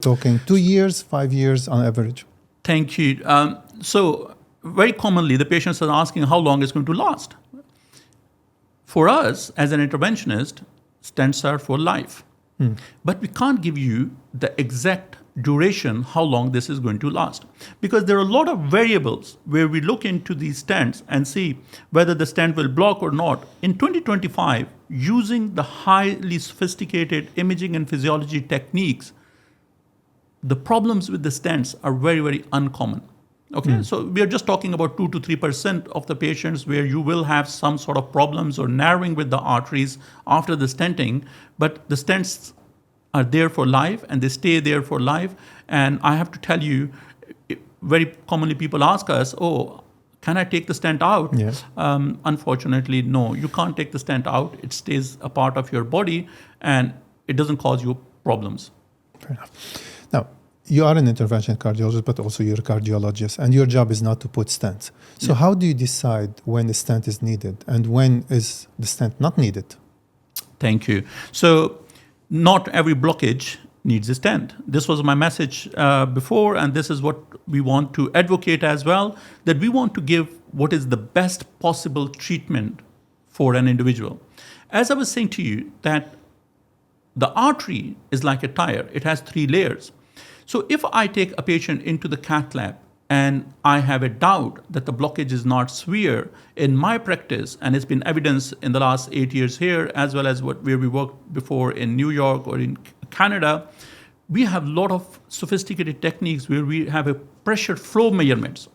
Talking 2 years, 5 years on average? Thank you. So very commonly, the patients are asking how long it's going to last. For us, as an interventionist, stents are for life. But we can't give you the exact duration, how long this is going to last. Because there are a lot of variables where we look into these stents and see whether the stent will block or not. In 2025, using the highly sophisticated imaging and physiology techniques, the problems with the stents are very, very uncommon. Okay, so we are just talking about 2 to 3% of the patients where you will have some sort of problems or narrowing with the arteries after the stenting, but the stents are there for life and they stay there for life. And I have to tell you, very commonly people ask us, oh, can I take the stent out? Yes. Unfortunately, no, you can't take the stent out. It stays a part of your body and it doesn't cause you problems. Fair enough. Now, you are an interventional cardiologist, but also you're a cardiologist, and your job is not to put stents. So how do you decide when a stent is needed and when is the stent not needed? Thank you. So not every blockage needs a stent. This was my message before, and this is what we want to advocate as well, that we want to give what is the best possible treatment for an individual. As I was saying to you, that the artery is like a tire. It has 3 layers. So if I take a patient into the cath lab and I have a doubt that the blockage is not severe, in my practice, and it's been evidenced in the last 8 years here, as well as where we worked before in New York or in Canada, we have a lot of sophisticated techniques where we have a pressure flow measurements.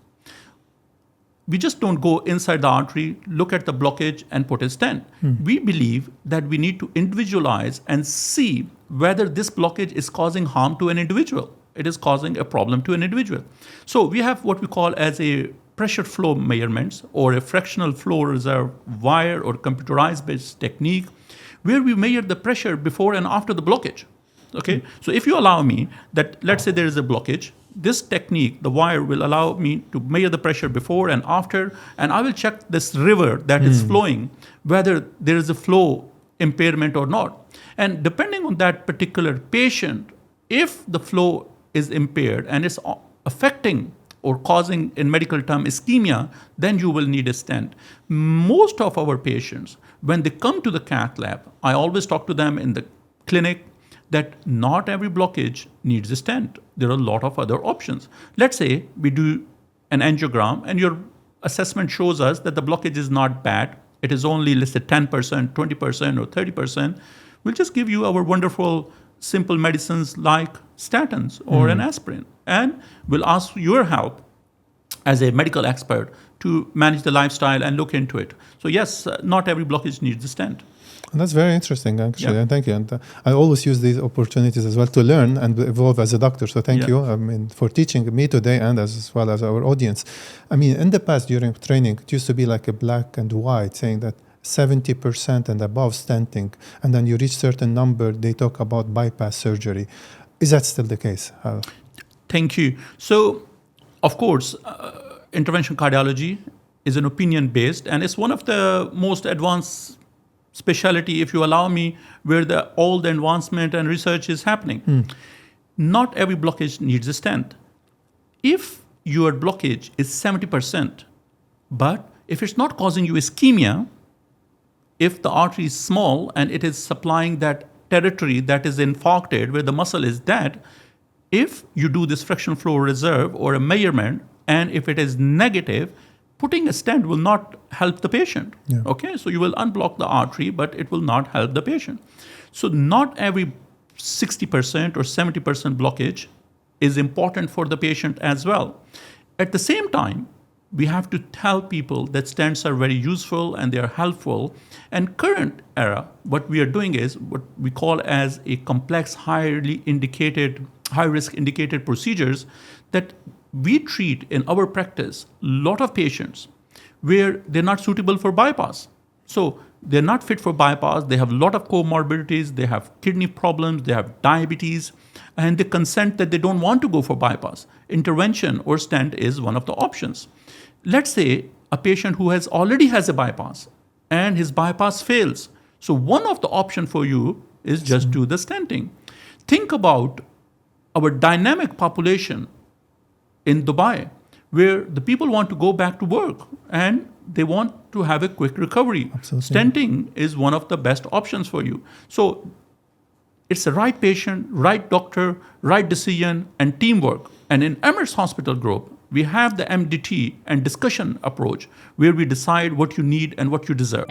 We just don't go inside the artery, look at the blockage and put a stent. We believe that we need to individualize and see whether this blockage is causing harm to an individual. It is causing a problem to an individual. So we have what we call as a pressure flow measurements or a fractional flow reserve wire or computerized based technique where we measure the pressure before and after the blockage. Okay, so if you allow me that, let's say there is a blockage, this technique, the wire, will allow me to measure the pressure before and after, and I will check this river that is flowing, whether there is a flow impairment or not. And depending on that particular patient, if the flow is impaired and it's affecting or causing, in medical term, ischemia, then you will need a stent. Most of our patients, when they come to the cath lab, I always talk to them in the clinic that not every blockage needs a stent. There are a lot of other options. Let's say we do an angiogram and your assessment shows us that the blockage is not bad. It is only, let's say, 10%, 20%, or 30%. We'll just give you our wonderful, simple medicines like statins or an aspirin. And we'll ask your help as a medical expert to manage the lifestyle and look into it. So yes, not every blockage needs a stent. And that's very interesting, actually, and thank you. And I always use these opportunities as well to learn and evolve as a doctor. So thank you, for teaching me today and as well as our audience. I mean, in the past, during training, it used to be like a black and white, saying that 70% and above stenting, and then you reach certain number, they talk about bypass surgery. Is that still the case? Thank you. So, of course, interventional cardiology is an opinion-based, and it's one of the most advanced specialty, if you allow me, where all the advancement and research is happening. Not every blockage needs a stent. If your blockage is 70%, but if it's not causing you ischemia, if the artery is small and it is supplying that territory that is infarcted, where the muscle is dead, if you do this fractional flow reserve or a measurement, and if it is negative, putting a stent will not help the patient. Okay, so you will unblock the artery, but it will not help the patient. So not every 60% or 70% blockage is important for the patient as well. At the same time, we have to tell people that stents are very useful and they are helpful. And current era, what we are doing is what we call as a complex, high-risk indicated procedures that we treat in our practice a lot of patients where they're not suitable for bypass. So they're not fit for bypass. They have a lot of comorbidities. They have kidney problems. They have diabetes. And they consent that they don't want to go for bypass. Intervention or stent is one of the options. Let's say a patient who already has a bypass and his bypass fails. So one of the options for you is just do the stenting. Think about our dynamic population in Dubai, where the people want to go back to work and they want to have a quick recovery. Absolutely. Stenting is one of the best options for you. So it's the right patient, right doctor, right decision, and teamwork. And in Emirates Hospital Group, we have the MDT and discussion approach where we decide what you need and what you deserve.